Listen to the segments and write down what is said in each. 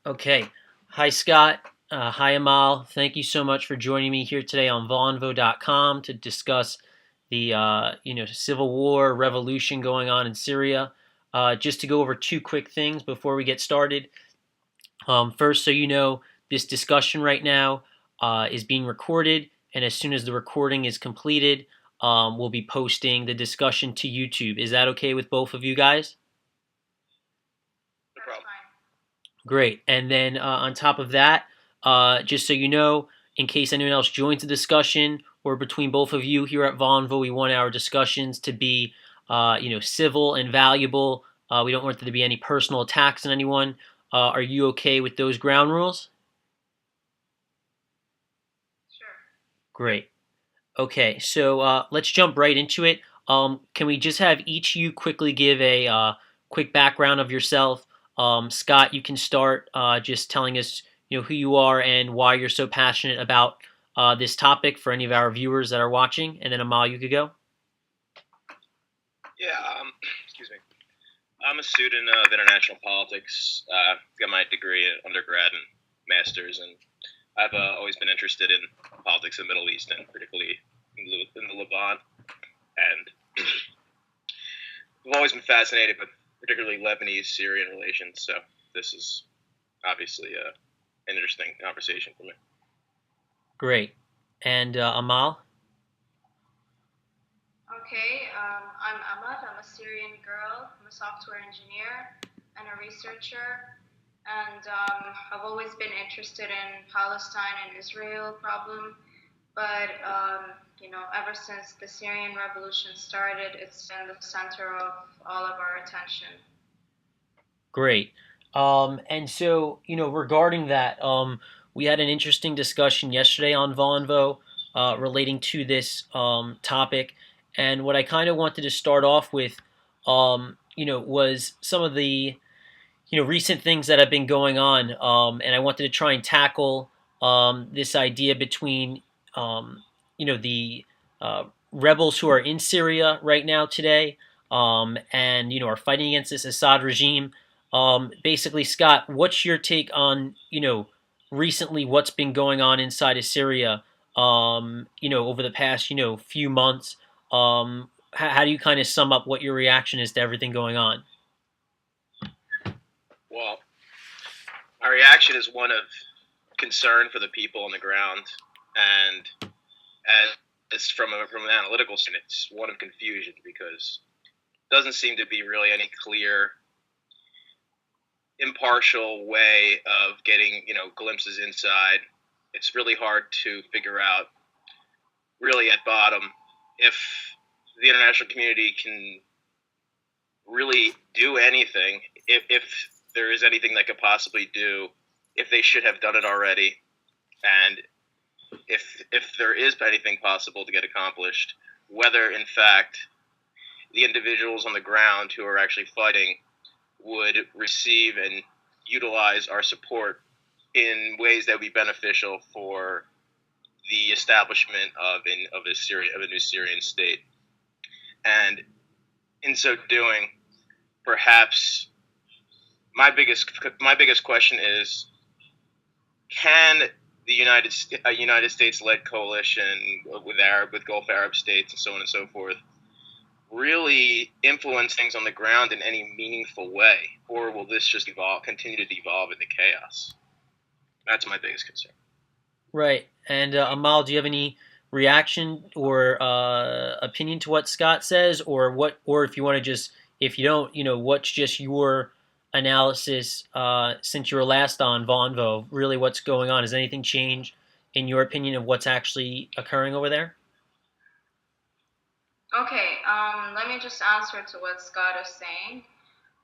Okay. Hi, Scott. Hi, Amal. Thank you so much for joining me here today on Vonvo.com to discuss the civil war revolution going on in Syria. Just to go over two quick things before we get started. First, so you know, this discussion right now is being recorded, and as soon as the recording is completed, we'll be posting the discussion to YouTube. Is that okay with both of you guys? No problem. Great. And then on top of that, just so you know, in case anyone else joins the discussion or between both of you here at Vonvo, we want our discussions to be, civil and valuable. We don't want there to be any personal attacks on anyone. Are you okay with those ground rules? Sure. Great. Okay, so let's jump right into it. Can we just have each of you quickly give a quick background of yourself? Scott, you can start just telling us, who you are and why you're so passionate about this topic for any of our viewers that are watching. And then Amal, you could go. Yeah, excuse me. I'm a student of international politics. Got my degree in undergrad and master's, and I've always been interested in politics in the Middle East, and particularly in the Levant. And I've always been fascinated with particularly Lebanese-Syrian relations, so this is obviously an interesting conversation for me. Great. And Amal? Okay, I'm Ahmad. I'm a Syrian girl. I'm a software engineer and a researcher. And I've always been interested in Palestine and Israel problem. But, ever since the Syrian revolution started, it's been the center of all of our attention. Great. And so, regarding that, we had an interesting discussion yesterday on Vonvo relating to this topic. And what I kind of wanted to start off with, was some of the, recent things that have been going on. And I wanted to try and tackle this idea between, the rebels who are in Syria right now today and, are fighting against this Assad regime. Basically, Scott, what's your take on recently what's been going on inside of Syria? Over the past few months. How do you kind of sum up what your reaction is to everything going on? Well, my reaction is one of concern for the people on the ground, and as from an analytical standpoint, it's one of confusion because it doesn't seem to be really any clear, impartial way of getting glimpses inside. It's really hard to figure out, really at bottom, if the international community can really do anything, if there is anything they could possibly do, if they should have done it already, and if there is anything possible to get accomplished, whether in fact the individuals on the ground who are actually fighting would receive and utilize our support in ways that would be beneficial for the establishment of a new Syrian state. And in so doing, perhaps my biggest question is: can the United States-led coalition with Gulf Arab states and so on and so forth really influence things on the ground in any meaningful way, or will this just continue to devolve into chaos? That's my biggest concern. Right. And Amal, do you have any reaction or opinion to what Scott says, or if you want to just, if you don't, what's just your analysis since you were last on Vonvo? Really, what's going on? Has anything changed in your opinion of what's actually occurring over there? Okay, let me just answer to what Scott is saying.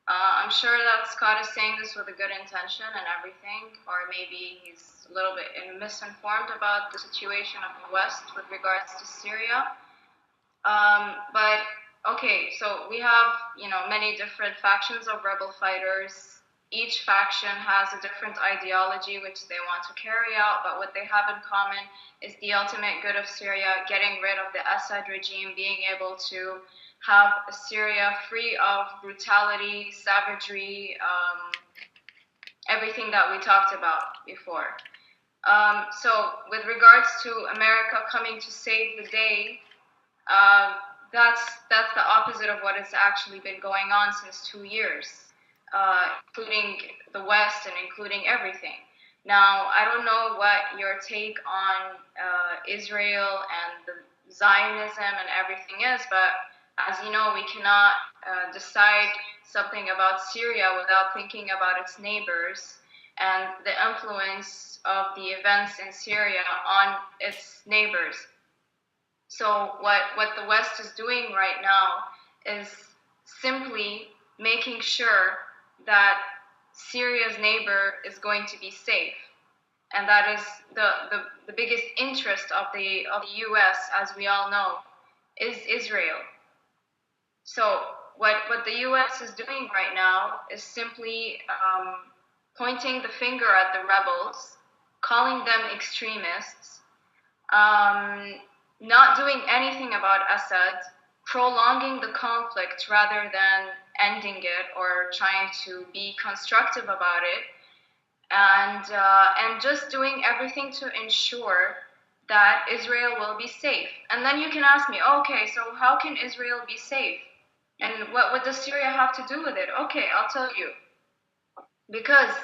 I'm sure that Scott is saying this with a good intention and everything, or maybe he's a little bit misinformed about the situation of the West with regards to Syria. But okay, so we have, many different factions of rebel fighters. Each faction has a different ideology which they want to carry out, but what they have in common is the ultimate good of Syria, getting rid of the Assad regime, being able to have a Syria free of brutality, savagery, everything that we talked about before. So with regards to America coming to save the day, uh, that's the opposite of what has actually been going on since 2 years, including the West and including everything. Now, I don't know what your take on Israel and the Zionism and everything is, but as you know, we cannot decide something about Syria without thinking about its neighbors and the influence of the events in Syria on its neighbors. So what the West is doing right now is simply making sure that Syria's neighbor is going to be safe. And that is the biggest interest of the US, as we all know, is Israel. So what the US is doing right now is simply pointing the finger at the rebels, calling them extremists, not doing anything about Assad, prolonging the conflict rather than ending it or trying to be constructive about it, and just doing everything to ensure that Israel will be safe. And then you can ask me, okay, so how can Israel be safe? And what does Syria have to do with it? Okay, I'll tell you. Because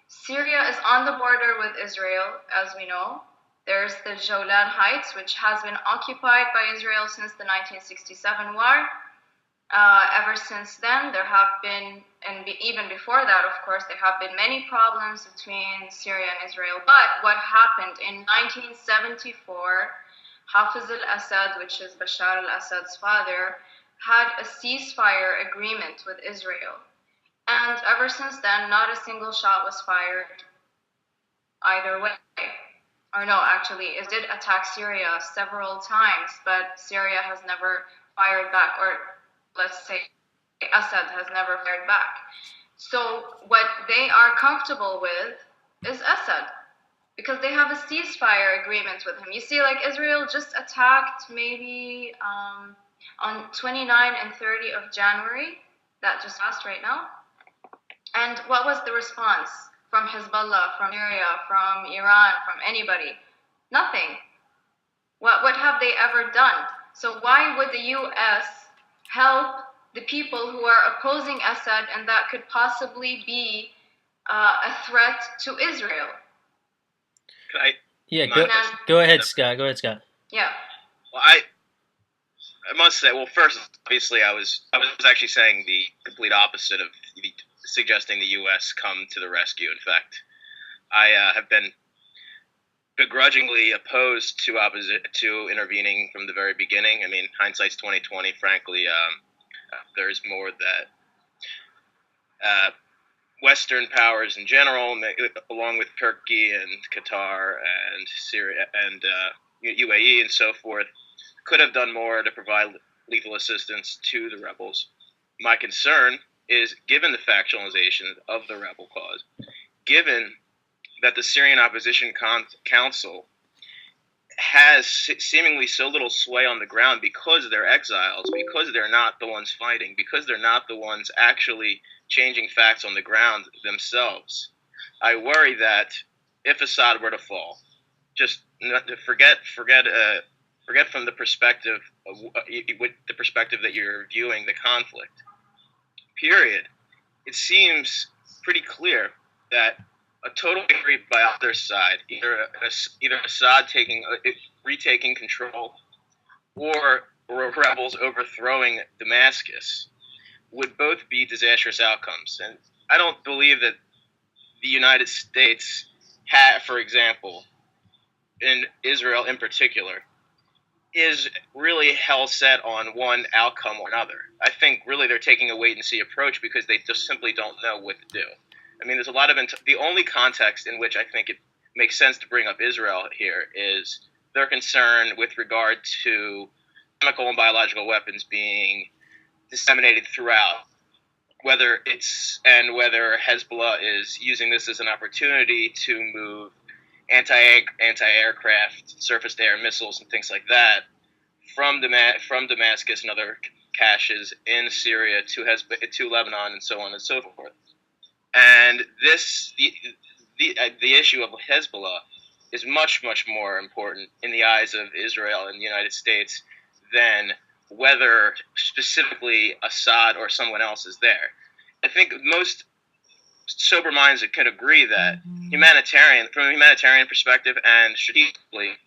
Syria is on the border with Israel, as we know. There's the Golan Heights, which has been occupied by Israel since the 1967 war. Ever since then, there have been, and even before that, of course, there have been many problems between Syria and Israel. But what happened in 1974, Hafiz al-Assad, which is Bashar al-Assad's father, had a ceasefire agreement with Israel. And ever since then, not a single shot was fired either way. Or no, actually, it did attack Syria several times, but Syria has never fired back, or let's say Assad has never fired back. So what they are comfortable with is Assad, because they have a ceasefire agreement with him. You see, like Israel just attacked maybe on 29 and 30 of January, that just passed right now. And what was the response from Hezbollah, from Syria, from Iran, from anybody? Nothing. What have they ever done? So why would the U.S. help the people who are opposing Assad and that could possibly be a threat to Israel? Can I? Yeah, go ahead, Scott. Go ahead, Scott. Yeah. Well, I must say, well, first, obviously, I was actually saying the complete opposite of suggesting the U.S. come to the rescue. In fact, I have been begrudgingly opposed to intervening from the very beginning. I mean, hindsight's 20/20. Frankly, there's more that Western powers in general, along with Turkey and Qatar and Syria and UAE and so forth, could have done more to provide lethal assistance to the rebels. My concern is, given the factionalization of the rebel cause, given that the Syrian Opposition Council has seemingly so little sway on the ground because they're exiles, because they're not the ones fighting, because they're not the ones actually changing facts on the ground themselves, I worry that if Assad were to fall, just forget from the perspective of the perspective that you're viewing the conflict. Period. It seems pretty clear that a total victory by either side, either Assad retaking control, or rebels overthrowing Damascus, would both be disastrous outcomes. And I don't believe that the United States for example, in Israel in particular, is really hell set on one outcome or another. I think really they're taking a wait and see approach because they just simply don't know what to do. I mean, there's a lot of the only context in which I think it makes sense to bring up Israel here is their concern with regard to chemical and biological weapons being disseminated throughout, whether Hezbollah is using this as an opportunity to move anti-aircraft, surface-to-air missiles, and things like that from Damascus and other caches in Syria to Lebanon and so on and so forth. And And the issue of Hezbollah is much, much more important in the eyes of Israel and the United States than whether specifically Assad or someone else is there. I think most sober minds could agree that from a humanitarian perspective and strategically,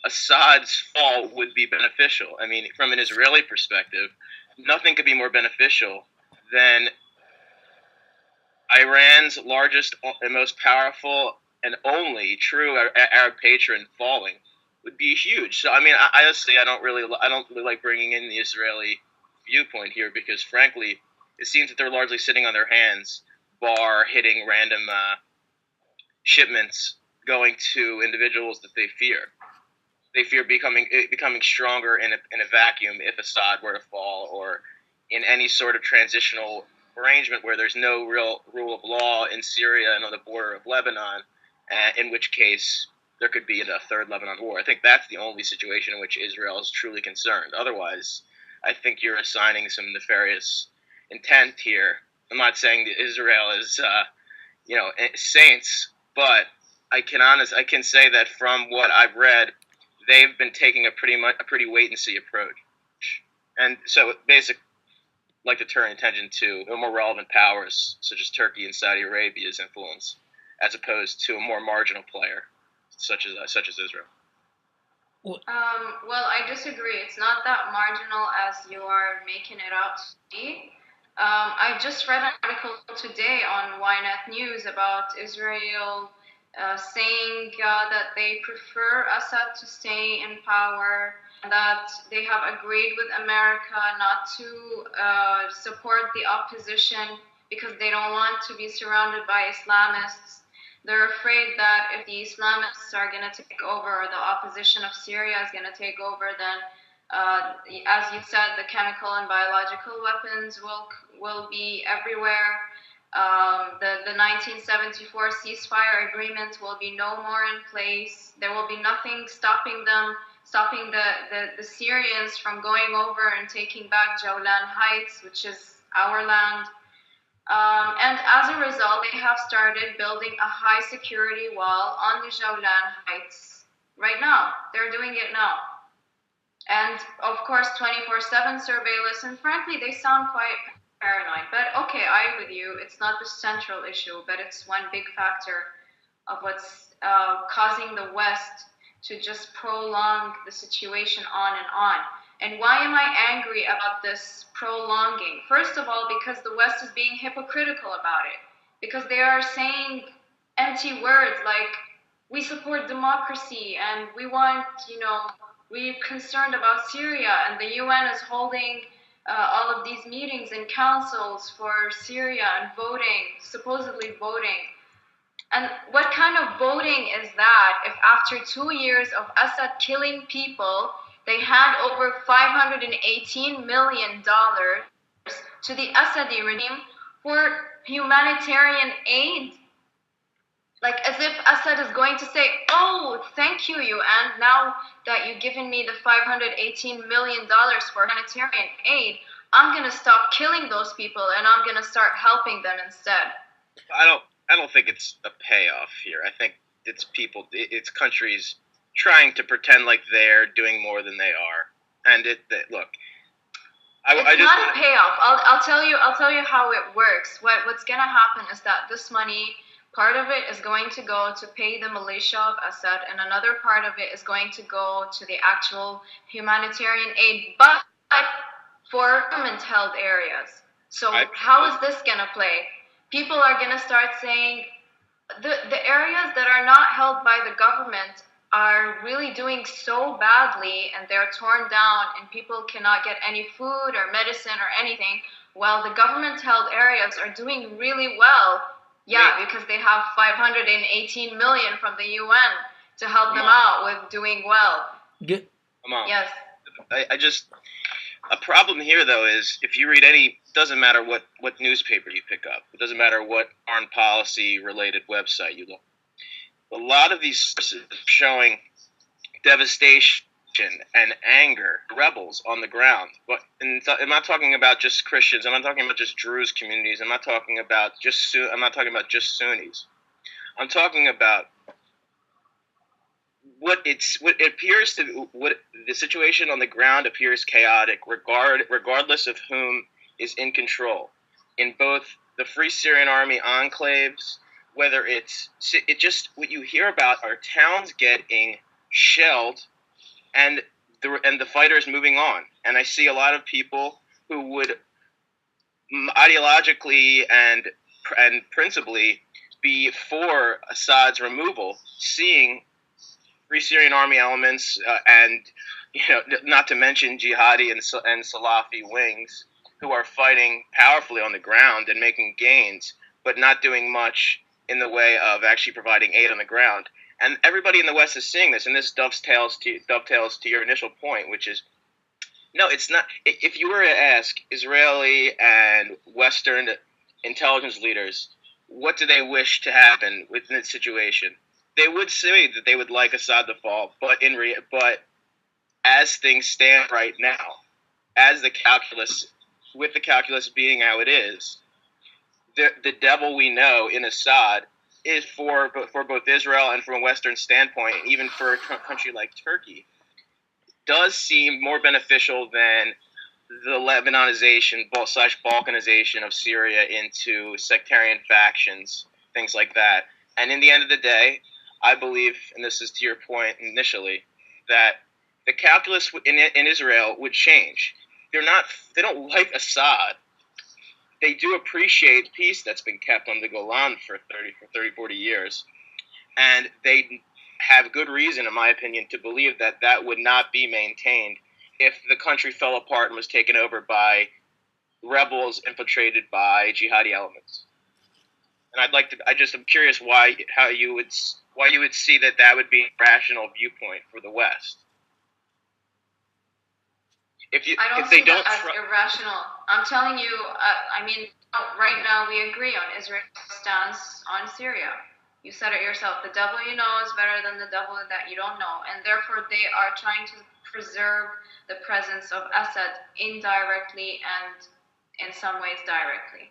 Assad's fall would be beneficial. I mean, from an Israeli perspective, nothing could be more beneficial than Iran's largest and most powerful and only true Arab patron falling would be huge. So I mean, I honestly I don't really like bringing in the Israeli viewpoint here because frankly, it seems that they're largely sitting on their hands, bar hitting random shipments going to individuals that they fear. They fear becoming stronger in a vacuum if Assad were to fall, or in any sort of transitional arrangement where there's no real rule of law in Syria and on the border of Lebanon, in which case there could be a third Lebanon war. I think that's the only situation in which Israel is truly concerned. Otherwise, I think you're assigning some nefarious intent here. I'm not saying that Israel is, saints, but I can say that from what I've read, they've been taking a pretty wait and see approach, and so basically like to turn attention to more relevant powers such as Turkey and Saudi Arabia's influence, as opposed to a more marginal player such as Israel. Well, I disagree. It's not that marginal as you are making it out to be. I just read an article today on Ynet News about Israel saying that they prefer Assad to stay in power, and that they have agreed with America not to support the opposition because they don't want to be surrounded by Islamists. They're afraid that if the Islamists are going to take over, or the opposition of Syria is going to take over, then, as you said, the chemical and biological weapons will be everywhere. The 1974 ceasefire agreement will be no more in place. There will be nothing stopping the Syrians from going over and taking back Jawlan Heights, which is our land. And as a result, they have started building a high security wall on the Jawlan Heights right now. They're doing it now. And of course, 24/7 surveillance, and frankly, they sound quite paranoid. But okay, I agree with you. It's not the central issue, but it's one big factor of what's causing the West to just prolong the situation on and on. And why am I angry about this prolonging? First of all, because the West is being hypocritical about it. Because they are saying empty words like, we support democracy and we want, we're concerned about Syria, and the UN is holding all of these meetings and councils for Syria and supposedly voting. And what kind of voting is that if after 2 years of Assad killing people, they hand over $518 million to the Assadi regime for humanitarian aid? Like as if Assad is going to say, oh, thank you, UN, now that you've given me the $518 million for humanitarian aid, I'm going to stop killing those people and I'm going to start helping them instead. I don't think it's a payoff here. I think it's countries trying to pretend like they're doing more than they are. And look, it's not a payoff. I'll tell you how it works. What's going to happen is that this money, part of it is going to go to pay the militia of Assad, and another part of it is going to go to the actual humanitarian aid, but for government-held areas. So how is this going to play? People are going to start saying the areas that are not held by the government are really doing so badly, and they're torn down, and people cannot get any food or medicine or anything, while the government-held areas are doing really well. Yeah, because they have $518 million from the UN to help them out with doing well. Come on. Yes. A problem here, though, is if you read doesn't matter what newspaper you pick up, it doesn't matter what foreign policy-related website you look. A lot of these sources showing devastation and anger, rebels on the ground. But I'm not talking about just Christians. I'm not talking about just Druze communities. I'm not talking about just Sunnis. I'm talking about what it appears to what the situation on the ground appears chaotic, regardless of whom is in control. In both the Free Syrian Army enclaves, whether it just what you hear about are towns getting shelled and the fighters moving on. And I see a lot of people who would ideologically and principally be for Assad's removal, seeing Free Syrian Army elements and not to mention jihadi and Salafi wings who are fighting powerfully on the ground and making gains, but not doing much in the way of actually providing aid on the ground. And everybody in the West is seeing this, and this dovetails to your initial point, which is no, it's not. If you were to ask Israeli and Western intelligence leaders, what do they wish to happen within this situation? They would say that they would like Assad to fall, but as things stand right now, as the calculus, with the calculus being how it is, the devil we know in Assad is for both Israel and from a Western standpoint, even for a country like Turkey, does seem more beneficial than the Lebanonization / Balkanization of Syria into sectarian factions, things like that. And in the end of the day, I believe, and this is to your point initially, that the calculus in Israel would change. They don't like Assad. They do appreciate peace that's been kept on the Golan for 40 years. And they have good reason, in my opinion, to believe that that would not be maintained if the country fell apart and was taken over by rebels infiltrated by jihadi elements. And I'm curious why you would see that would be a rational viewpoint for the West. I don't see that as irrational. I'm telling you, right now we agree on Israel's stance on Syria. You said it yourself. The devil you know is better than the devil that you don't know. And therefore they are trying to preserve the presence of Assad indirectly and in some ways directly.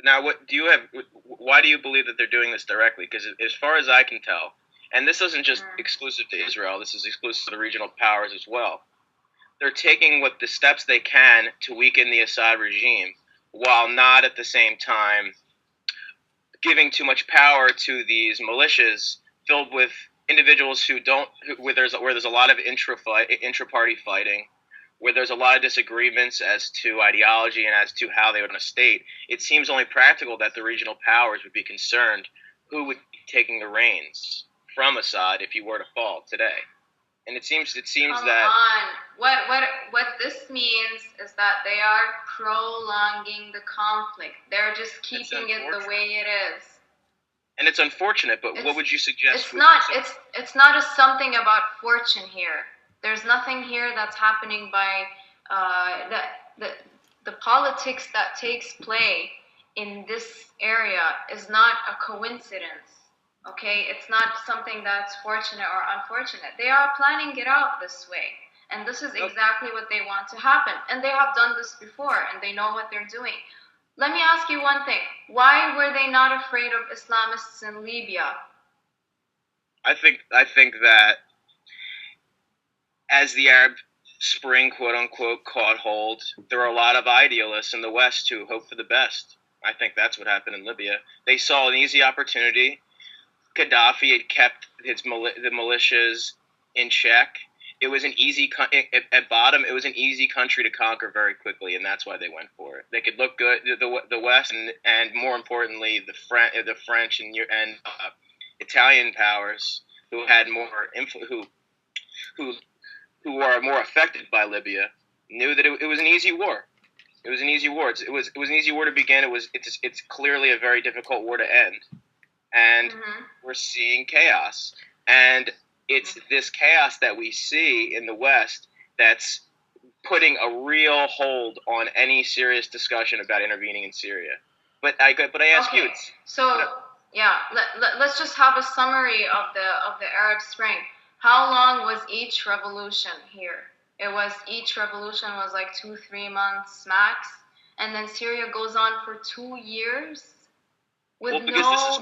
Now, why do you believe that they're doing this directly? Because as far as I can tell, and this isn't just exclusive to Israel, this is exclusive to the regional powers as well. They're taking the steps they can to weaken the Assad regime, while not at the same time giving too much power to these militias filled with individuals where there's a lot of intra-party fighting, where there's a lot of disagreements as to ideology and as to how they would run a state. It seems only practical that the regional powers would be concerned who would be taking the reins from Assad if he were to fall today. And it seems Come that on. What this means is that they are prolonging the conflict. They're just keeping it the way it is. And it's unfortunate, but what would you suggest? It's not something about fortune here. There's nothing here that's happening by the politics that takes place in this area is not a coincidence. Okay, it's not something that's fortunate or unfortunate. They are planning it out this way. And this is exactly what they want to happen. And they have done this before, and they know what they're doing. Let me ask you one thing. Why were they not afraid of Islamists in Libya? I think that as the Arab Spring, quote unquote, caught hold, there are a lot of idealists in the West who hope for the best. I think that's what happened in Libya. They saw an easy opportunity. Gaddafi had kept the militias in check. It was at bottom. It was an easy country to conquer very quickly, and that's why they went for it. They could look good, the West, and more importantly, the French and Italian powers who had more who are more affected by Libya knew that it was an easy war. It was an easy war. It was an easy war to begin. It's clearly a very difficult war to end. And we're seeing chaos. And it's this chaos that we see in the West that's putting a real hold on any serious discussion about intervening in Syria. But I ask you. Let's just have a summary of the Arab Spring. How long was each revolution here? Each revolution was like 2, 3 months max, and then Syria goes on for 2 years with Well, because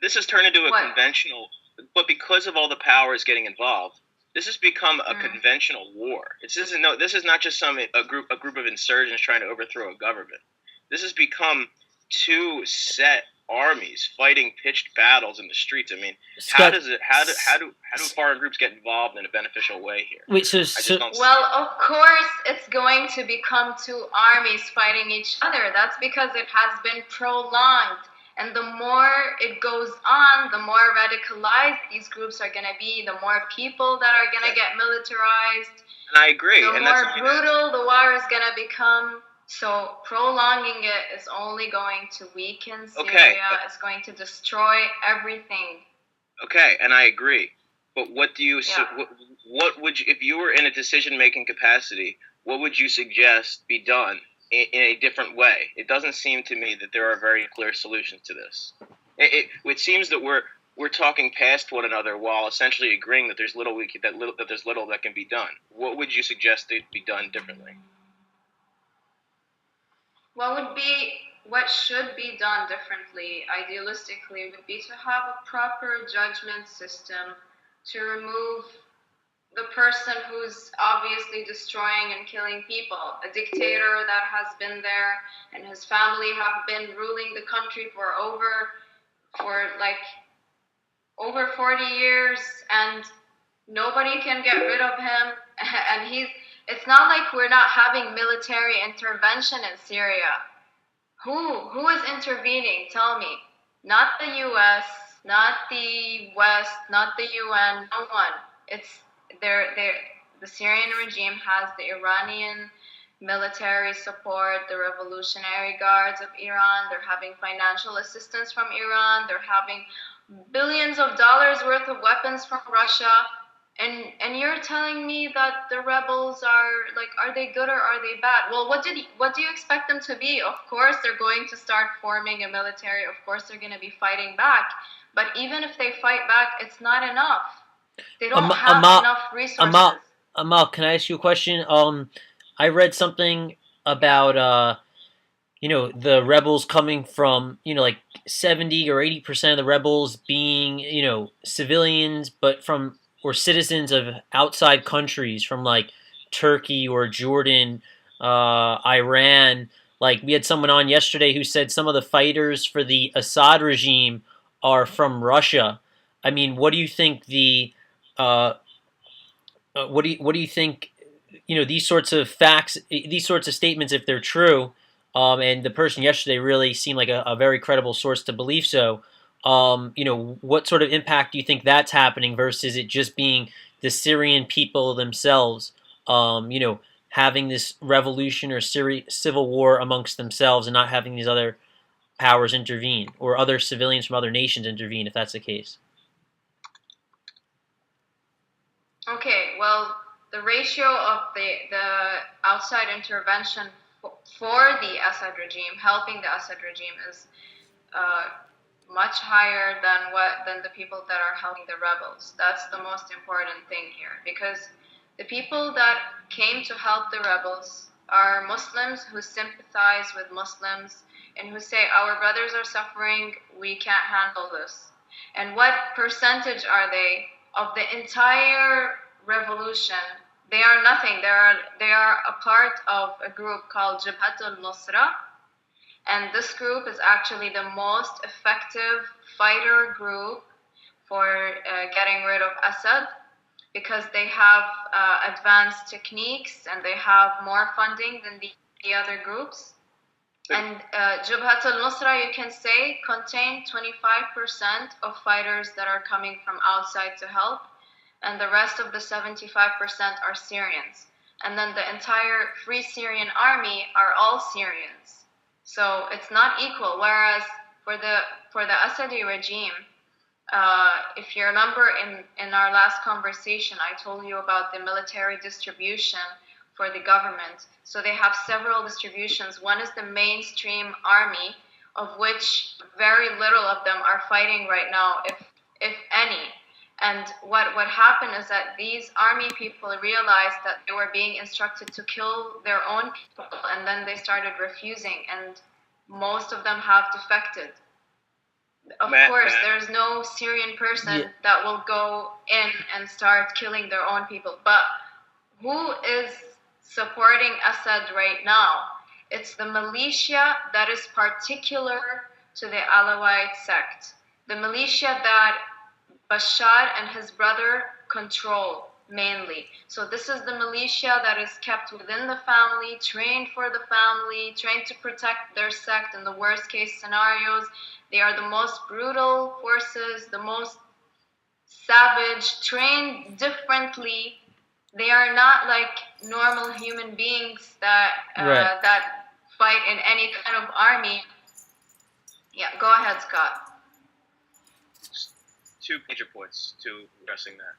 this has turned into a what? conventional, but because of all the powers getting involved, this has become a Mm. conventional war. This is not just a group of insurgents trying to overthrow a government. This has become two set armies fighting pitched battles in the streets. I mean, Scott, how do foreign groups get involved in a beneficial way here? wait, so I just so don't see Well, it. of course, it's going to become two armies fighting each other. That's because it has been prolonged. And the more it goes on, the more radicalized these groups are going to be, the more people that are going to get militarized, And I agree, the and more brutal the war is going to become. So prolonging it is only going to weaken Syria. Okay. It's going to destroy everything. Okay, and I agree. But what do you Yeah. what would you, if you were in a decision-making capacity, what would you suggest be done in a different way? It doesn't seem to me that there are very clear solutions to this. It seems that we're talking past one another while essentially agreeing that there's little that can be done. What would you suggest to be done differently? What should be done differently, idealistically, would be to have a proper judgment system to remove the person who's obviously destroying and killing people, a dictator that has been there and his family have been ruling the country for like over 40 years, and nobody can get rid of him. And it's not like we're not having military intervention in Syria. Who is intervening? Tell me. Not the US, not the West, not the UN, no one. It's the Syrian regime has the Iranian military support, the Revolutionary Guards of Iran. They're having financial assistance from Iran. They're having billions of dollars worth of weapons from Russia. And you're telling me that the rebels are they good or are they bad? Well, what do you expect them to be? Of course they're going to start forming a military. Of course they're going to be fighting back. But even if they fight back, it's not enough. They don't have enough resources. Amal, can I ask you a question? I read something about the rebels coming from like 70 or 80% of the rebels being civilians, but from or citizens of outside countries from like Turkey or Jordan, Iran. Like we had someone on yesterday who said some of the fighters for the Assad regime are from Russia. I mean, what do you think uh, what do you think? These sorts of facts, these sorts of statements, if they're true, and the person yesterday really seemed like a very credible source to believe so. What sort of impact do you think that's happening versus it just being the Syrian people themselves, having this revolution or civil war amongst themselves and not having these other powers intervene or other civilians from other nations intervene, if that's the case? Okay, well, the ratio of the outside intervention for the Assad regime, helping the Assad regime, is uh, much higher than the people that are helping the rebels. That's the most important thing here, because the people that came to help the rebels are Muslims who sympathize with Muslims and who say, our brothers are suffering, we can't handle this. And what percentage are they of the entire revolution? They are nothing. They are a part of a group called Jabhat al-Nusra, and this group is actually the most effective fighter group for getting rid of Assad, because they have advanced techniques and they have more funding than the other groups. And Jabhat al-Nusra, you can say, contain 25% of fighters that are coming from outside to help, and the rest of the 75% are Syrians. And then the entire Free Syrian Army are all Syrians. So it's not equal. Whereas for the Assadi regime, if you remember in our last conversation, I told you about the military distribution for the government. So they have several distributions. One is the mainstream army, of which very little of them are fighting right now, if any. And what happened is that these army people realized that they were being instructed to kill their own people, and then they started refusing, and most of them have defected. Of course, there's no Syrian person that will go in and start killing their own people. But who is supporting Assad right now? It's the militia that is particular to the Alawite sect. The militia that Bashar and his brother control mainly. So this is the militia that is kept within the family, trained for the family, trained to protect their sect in the worst case scenarios. They are the most brutal forces, the most savage, trained differently. They are not like normal human beings that that fight in any kind of army. Yeah, go ahead, Scott. Two major points to addressing that.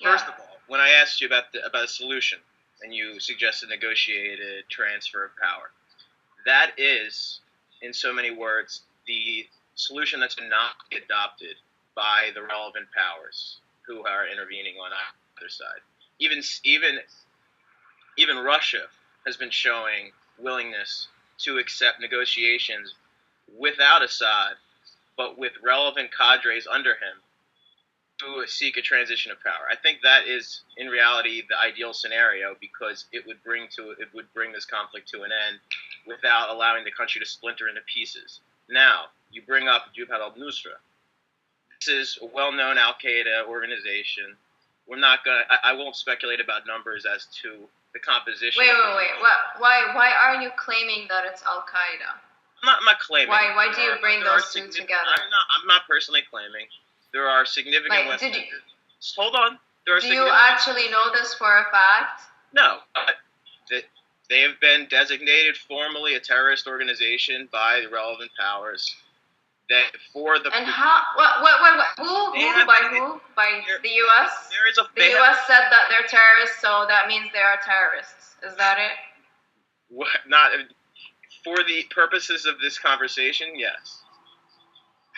First of all, when I asked you about a solution, and you suggested negotiated transfer of power, that is, in so many words, the solution that's not adopted by the relevant powers who are intervening on either side. Even Russia has been showing willingness to accept negotiations without Assad, but with relevant cadres under him to seek a transition of power. I think that is, in reality, the ideal scenario, because it would bring this conflict to an end without allowing the country to splinter into pieces. Now, you bring up Jabhat al-Nusra. This is a well-known Al-Qaeda organization. I won't speculate about numbers as to the composition. Wait. Why are you claiming that it's Al-Qaeda? I'm not claiming. Why do you bring those two together? I'm not personally claiming. There are significant lessons. Hold on. Do you actually know this for a fact? No. They have been designated formally a terrorist organization by the relevant powers. And how? What? Who? By who? By the U.S.? The U.S. said that they're terrorists, so that means they are terrorists. Is that it? What? Not for the purposes of this conversation, yes.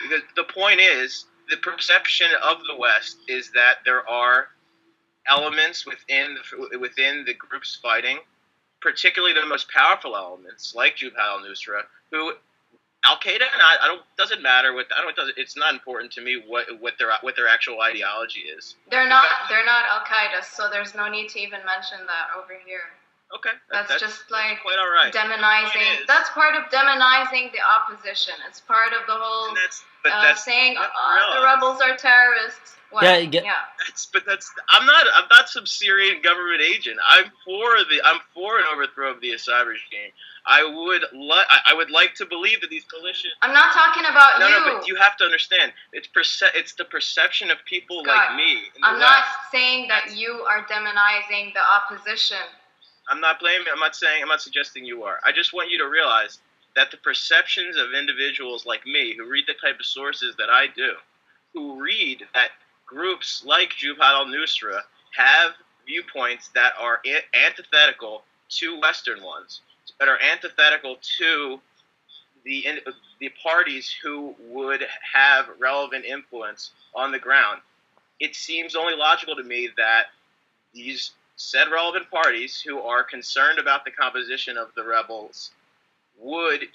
Because the point is, the perception of the West is that there are elements within the groups fighting, particularly the most powerful elements, like Jabhat al-Nusra, who Al-Qaeda and doesn't matter it's not important to me what their actual ideology is. They're not Al-Qaeda, so there's no need to even mention that over here. Okay. That's just like quite all right. Demonizing. That's part of demonizing the opposition. It's part of the whole saying the rebels are terrorists. What? Yeah. I'm not some Syrian government agent. I'm for an overthrow of the Assad regime. I would like to believe that these militias. I'm not talking about you. No, but you have to understand. It's the perception of people like me. I'm not saying that you are demonizing the opposition. I'm not suggesting you are. I just want you to realize that the perceptions of individuals like me, who read the type of sources that I do, who read that groups like Jabhat al-Nusra have viewpoints that are antithetical to Western ones, that are antithetical to the parties who would have relevant influence on the ground. It seems only logical to me that these said relevant parties who are concerned about the composition of the rebels would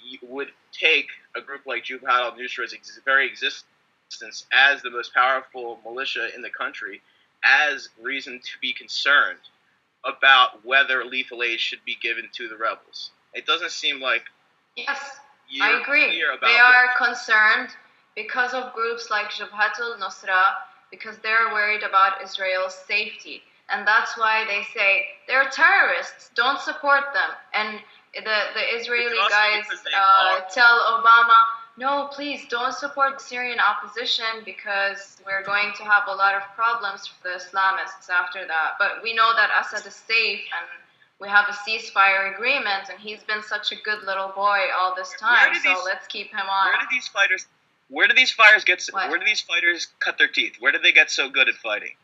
take a group like Jabhat al-Nusra's very existence as the most powerful militia in the country as reason to be concerned about whether lethal aid should be given to the rebels. It doesn't seem like I agree. They are concerned because of groups like Jabhat al-Nusra, because they're worried about Israel's safety. And that's why they say they're terrorists. Don't support them. And the Israeli guys tell Obama, no, please don't support the Syrian opposition because we're going to have a lot of problems for the Islamists after that. But we know that Assad is safe and we have a ceasefire agreement, and he's been such a good little boy all this time. So let's keep him on. Where do these fighters cut their teeth? Where did they get so good at fighting?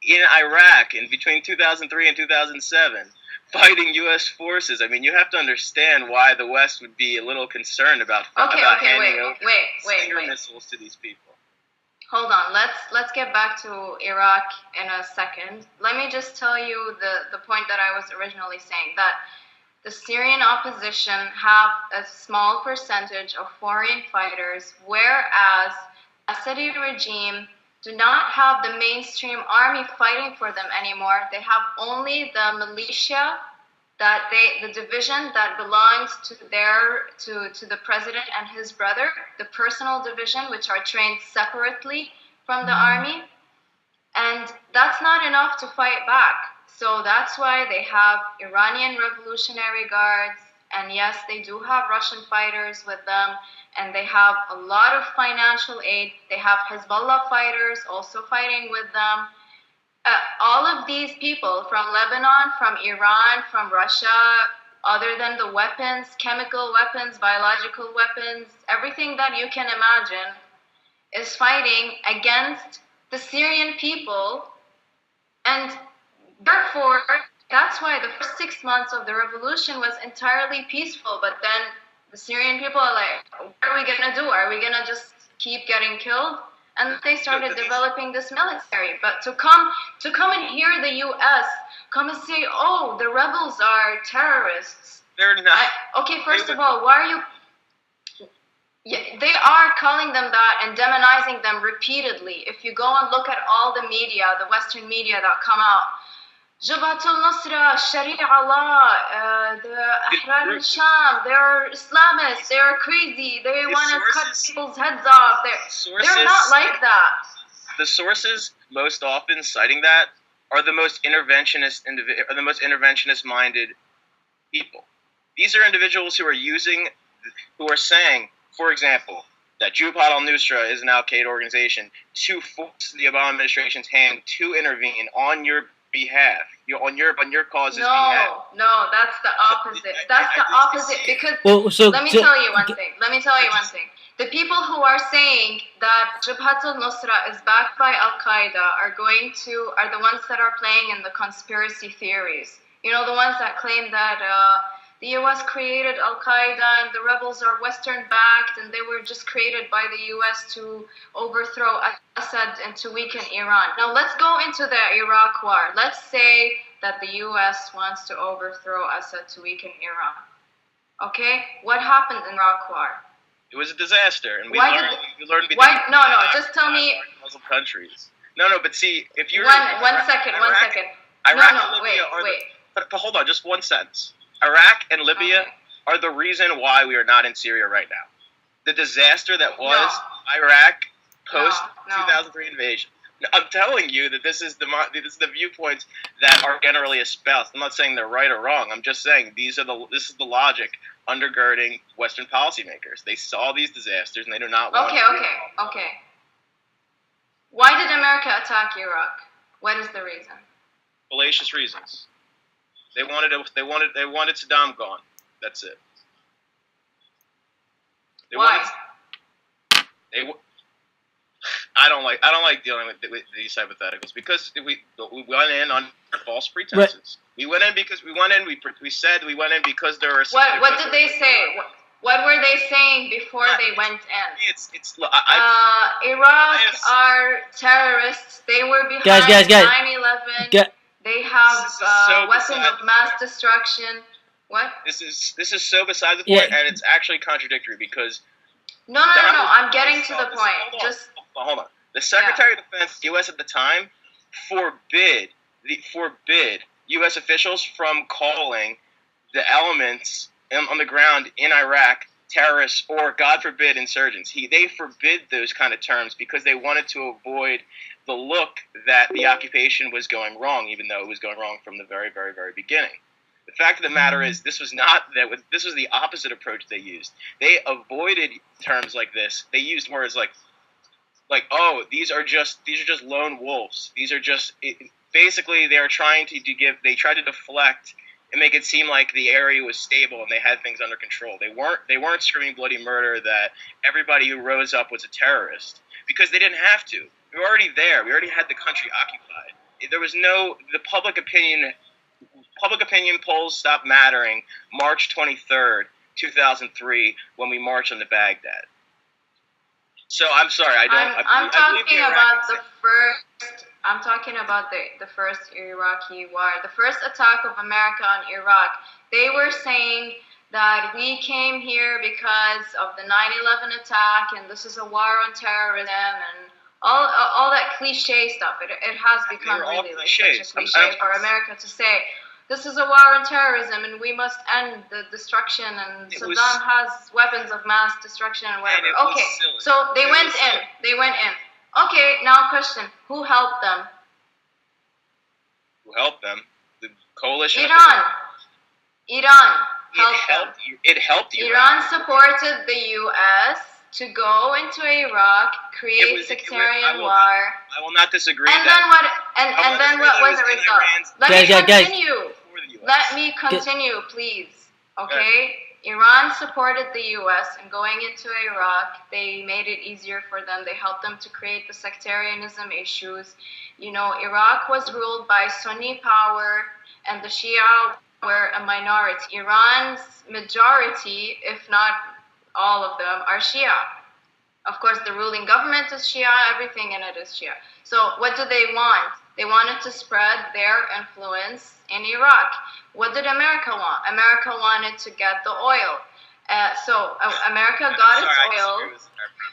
In Iraq, in between 2003 and 2007, fighting U.S. forces. I mean, you have to understand why the West would be a little concerned about handing over Stinger missiles to these people. Hold on. Let's get back to Iraq in a second. Let me just tell you the point that I was originally saying, that the Syrian opposition have a small percentage of foreign fighters, whereas Assadi regime do not have the mainstream army fighting for them anymore. They have only the militia, the division that belongs to the president and his brother, the personal division, which are trained separately from the army, and that's not enough to fight back. So that's why they have Iranian Revolutionary Guards, and yes, they do have Russian fighters with them, and they have a lot of financial aid. They have Hezbollah fighters also fighting with them. All of these people from Lebanon, from Iran, from Russia, other than the weapons, chemical weapons, biological weapons, everything that you can imagine, is fighting against the Syrian people. And therefore, that's why the first 6 months of the revolution was entirely peaceful. But then the Syrian people are like, what are we going to do? Are we going to just keep getting killed? And they started developing this military. But to come and hear the U.S. come and say, oh, the rebels are terrorists. They're not. Okay, first of all, why are you... Yeah, they are calling them that and demonizing them repeatedly. If you go and look at all the media, the Western media that come out, Jabhat al-Nusra, Sharia Allah, the Ahrar al-Sham, they're Islamists, they're crazy, they want to cut people's heads off. They're not like that. The sources most often citing that are the most interventionist minded people. These are individuals who are saying, for example, that Jabhat al-Nusra is an al-Qaeda organization to force the Obama administration's hand to intervene on your behalf, on your cause's behalf. No, that's the opposite. That's the opposite, because let me tell you one thing. The people who are saying that Jabhat al-Nusra is backed by al-Qaeda are the ones that are playing in the conspiracy theories. You know, the ones that claim that the U.S. created al-Qaeda and the rebels are Western-backed and they were just created by the U.S. to overthrow Assad and to weaken Iran. Now let's go into the Iraq war. Let's say that the U.S. wants to overthrow Assad to weaken Iran. Okay? What happened in Iraq war? It was a disaster, and we learned. Just tell me. Muslim countries. No, but see, if you're one second. Iraq, wait. But hold on, just one sentence. Iraq and Libya are the reason why we are not in Syria right now. The disaster that was Iraq post 2003 invasion. I'm telling you that this is the viewpoints that are generally espoused. I'm not saying they're right or wrong. I'm just saying this is the logic undergirding Western policymakers. They saw these disasters and they do not want. Okay. Why did America attack Iraq? What is the reason? Fallacious reasons. They wanted Saddam gone. That's it. Why? I don't like dealing with these hypotheticals because we went in on false pretenses. Right. We went in because there were. What did they say? What were they saying before they went in? Iraq are terrorists. They were behind 9/11. They have weapons of mass destruction. What? This is so beside the point, and it's actually contradictory because. No. I'm getting to the point. Hold on. The Secretary of Defense, U.S. at the time, forbid U.S. officials from calling the elements on the ground in Iraq terrorists or, God forbid, insurgents. They forbid those kind of terms because they wanted to avoid the look that the occupation was going wrong, even though it was going wrong from the very, very, very beginning. The fact of the matter is, this was the opposite approach they used. They avoided terms like this. They used words like, oh, these are just lone wolves. These are just basically they tried to deflect and make it seem like the area was stable and they had things under control. They weren't screaming bloody murder that everybody who rose up was a terrorist, because they didn't have to. We were already there. We already had the country occupied. There was the public opinion polls stopped mattering March 23rd, 2003, when we marched on Baghdad. So I'm sorry. I don't. I'm I believe the talking about Iraqis. the first. I'm talking about the first Iraqi war, the first attack of America on Iraq. They were saying that we came here because of the 9/11 attack, and this is a war on terrorism, and all that cliche stuff. It has They were become all really like such a cliches. cliche for America to say. This is a war on terrorism, and we must end the destruction. And It was, Saddam has weapons of mass destruction and and whatever. it was Okay, silly. so they It went was in. silly. They went in. Okay, now question: who helped them? Who helped them? The coalition. Iran. Iran helped them. It helped Iraq. Iran supported the U.S. to go into Iraq, create sectarian war. I will not disagree. And then what? And then what was the result? Let me continue. Let me continue, please. Okay? Iran supported the U.S. in going into Iraq. They made it easier for them. They helped them to create the sectarianism issues. You know, Iraq was ruled by Sunni power, and the Shia were a minority. Iran's majority, if not all of them, are Shia. Of course, the ruling government is Shia, everything in it is Shia. So what do they want? They wanted to spread their influence in Iraq. What did America want? America wanted to get the oil. America got its oil.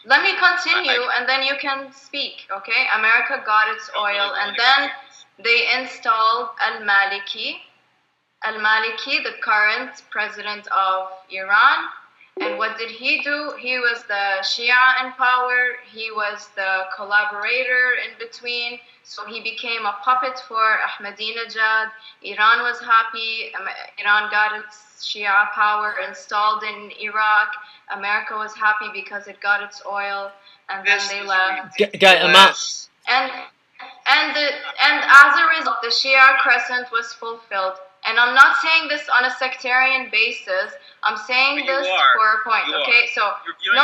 Let me continue, and then you can speak, okay? America got its oil, and then they installed al-Maliki, the current president of Iran. And what did he do? He was the Shia in power. He was the collaborator in between. So he became a puppet for Ahmadinejad. Iran was happy. Iran got its Shia power installed in Iraq. America was happy because it got its oil, and then they left. And as a result, the Shia crescent was fulfilled. And I'm not saying this on a sectarian basis. I'm saying this for a point. Okay, so no.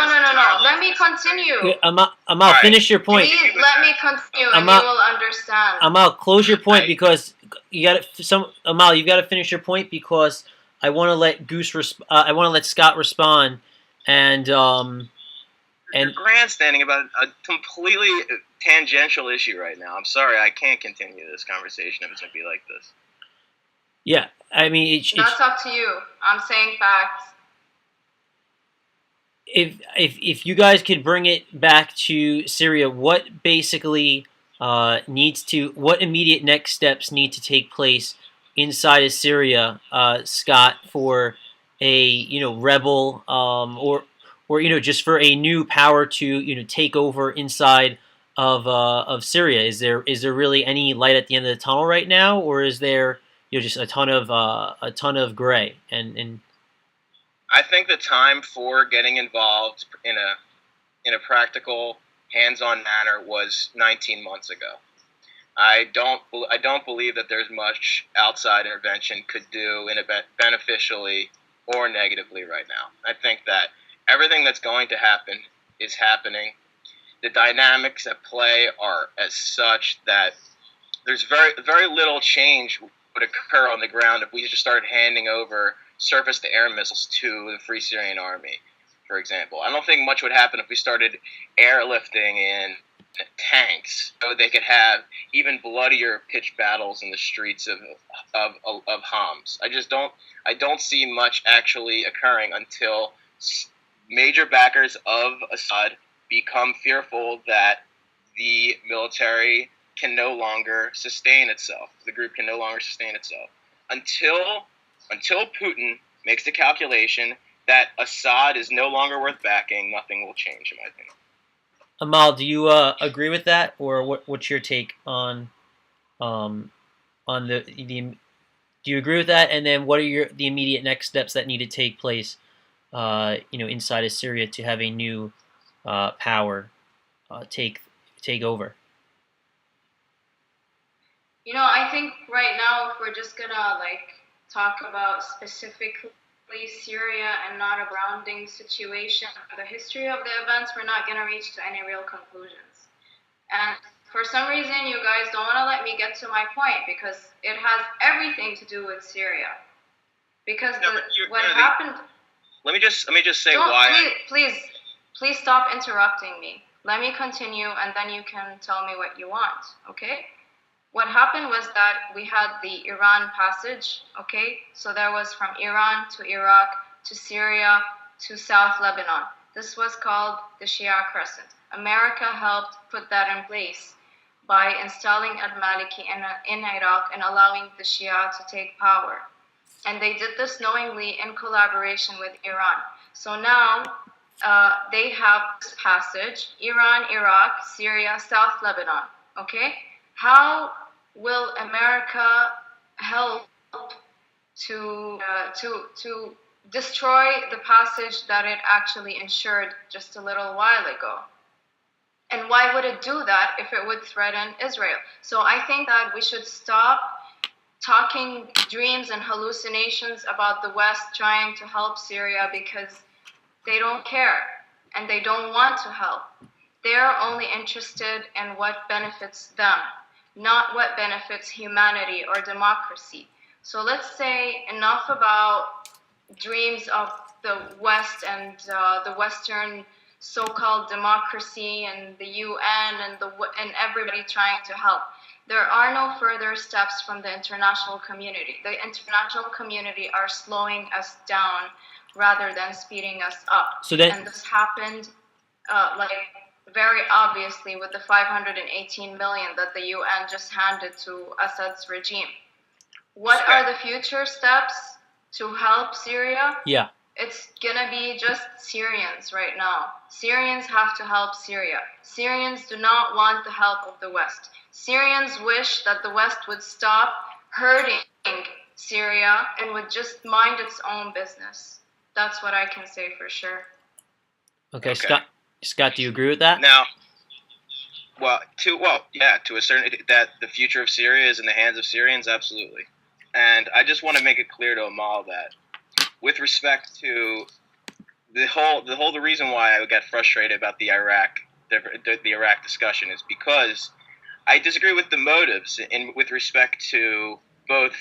Let me continue. Amal, finish your point. Please let me continue, and you will understand. Amal, close your point because Amal, you've got to finish your point because I want to let I want to let Scott respond, and you're grandstanding about a completely tangential issue right now. I'm sorry, I can't continue this conversation if it's going to be like this. Yeah, I mean, that's up to you. I'm saying facts. If you guys could bring it back to Syria, what basically what immediate next steps need to take place inside of Syria, Scott, for a rebel or just for a new power to take over inside of Syria? Is there really any light at the end of the tunnel right now, or is there just a ton of gray and I think the time for getting involved in a practical, hands-on manner was 19 months ago. I don't believe that there's much outside intervention could do beneficially or negatively right now. I think that everything that's going to happen is happening. The dynamics at play are as such that there's very little change would occur on the ground if we just started handing over surface-to-air missiles to the Free Syrian Army, for example. I don't think much would happen if we started airlifting in tanks so they could have even bloodier pitched battles in the streets of Homs. I don't see much actually occurring until major backers of Assad become fearful that the military can no longer sustain itself. The group can no longer sustain itself. Until Putin makes the calculation that Assad is no longer worth backing, nothing will change, in my opinion. Amal, do you agree with that, or what's your take on the? Do you agree with that? And then, what are the immediate next steps that need to take place, inside of Syria to have a new power take over? I think right now, if we're just gonna talk about specifically Syria and not a grounding situation, the history of the events, we're not gonna reach to any real conclusions. And for some reason, you guys don't want to let me get to my point because it has everything to do with Syria. Because what happened. Let me just say why. Please. Please stop interrupting me. Let me continue, and then you can tell me what you want, okay? What happened was that we had the Iran passage, okay? So there was from Iran to Iraq to Syria to South Lebanon. This was called the Shia Crescent. America helped put that in place by installing al-Maliki in Iraq and allowing the Shia to take power. And they did this knowingly in collaboration with Iran. So now they have this passage: Iran, Iraq, Syria, South Lebanon, okay? How will America help to destroy the passage that it actually ensured just a little while ago? And why would it do that if it would threaten Israel? So I think that we should stop talking dreams and hallucinations about the West trying to help Syria, because they don't care and they don't want to help. They're only interested in what benefits them, not what benefits humanity or democracy. So let's say enough about dreams of the West and the Western so-called democracy and the UN and everybody trying to help. There are no further steps from the international community. The international community are slowing us down rather than speeding us up. And this happened very obviously with the 518 million that the UN just handed to Assad's regime. What are the future steps to help Syria? Yeah. It's gonna be just Syrians right now. Syrians have to help Syria. Syrians do not want the help of the West. Syrians wish that the West would stop hurting Syria and would just mind its own business. That's what I can say for sure. Okay. Scott, do you agree with that? Now, to a certain that the future of Syria is in the hands of Syrians, absolutely. And I just want to make it clear to Amal that, with respect to the reason why I got frustrated about the Iraq discussion is because I disagree with the motives with respect to both.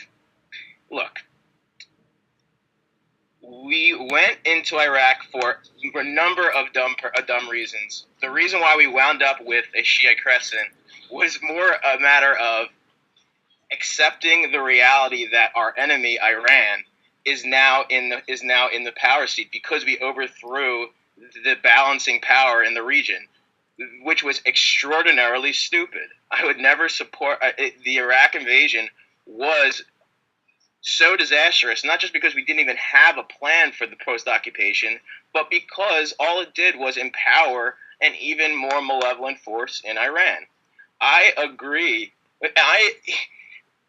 Look, we went into Iraq for a number of dumb reasons. The reason why we wound up with a Shia crescent was more a matter of accepting the reality that our enemy, Iran, is now in the power seat because we overthrew the balancing power in the region, which was extraordinarily stupid. I would never support the Iraq invasion. Was so disastrous, not just because we didn't even have a plan for the post-occupation, but because all it did was empower an even more malevolent force in Iran. I agree. I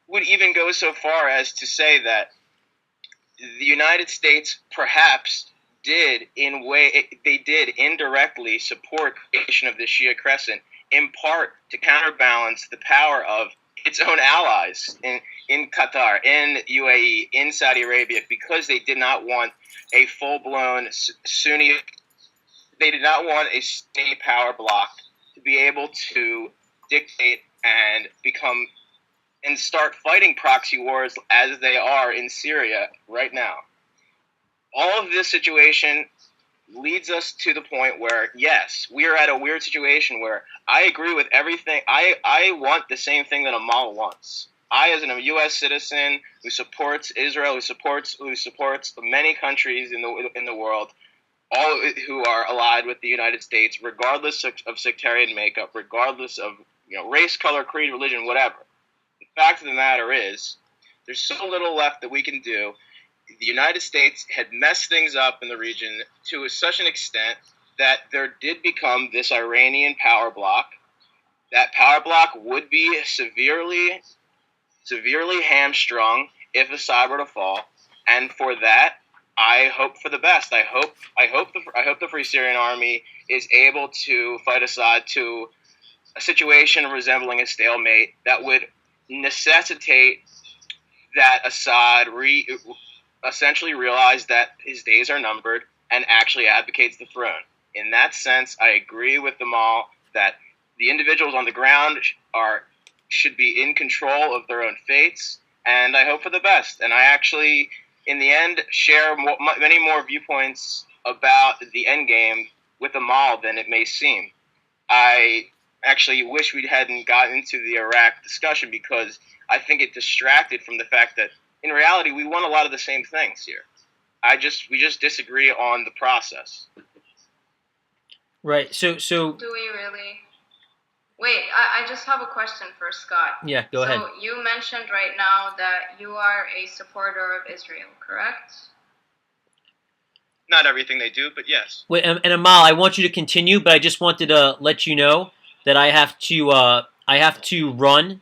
would even go so far as to say that the United States perhaps did indirectly support the creation of the Shia Crescent, in part to counterbalance the power of its own allies in Qatar, in UAE, in Saudi Arabia, because they did not want a full-blown Sunni. They did not want a state power bloc to be able to dictate and start fighting proxy wars as they are in Syria right now. All of this situation leads us to the point where, yes, we are at a weird situation where I agree with everything. I want the same thing that Amal wants. I, as a U.S. citizen who supports Israel, who supports many countries in the world, all who are allied with the United States, regardless of sectarian makeup, regardless of race, color, creed, religion, whatever. The fact of the matter is, there's so little left that we can do. The United States had messed things up in the region to such an extent that there did become this Iranian power bloc. That power bloc would be severely hamstrung if Assad were to fall, and for that, I hope for the best. I hope the Free Syrian Army is able to fight Assad to a situation resembling a stalemate that would necessitate that Assad essentially realize that his days are numbered and actually advocates the throne. In that sense, I agree with them all that the individuals on the ground should be in control of their own fates, and I hope for the best. And I actually, in the end, share many more viewpoints about the end game with Amal than it may seem. I actually wish we hadn't gotten into the Iraq discussion because I think it distracted from the fact that in reality we want a lot of the same things here. We just disagree on the process. Right. So Do we really? Wait, I just have a question for Scott. yeah, go ahead. So you mentioned right now that you are a supporter of Israel, correct? Not everything they do, but yes. Wait, and Amal, I want you to continue, but I just wanted to let you know that I have to run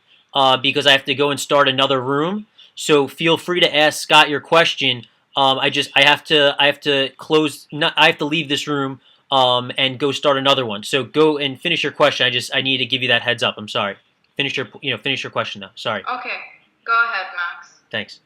because I have to go and start another room. So feel free to ask Scott your question. I have to close. Not, I have to leave this room and go start another one. So go and finish your question. I need to give you that heads up. I'm sorry. Finish your question though. Sorry. Okay, go ahead, Max. Thanks.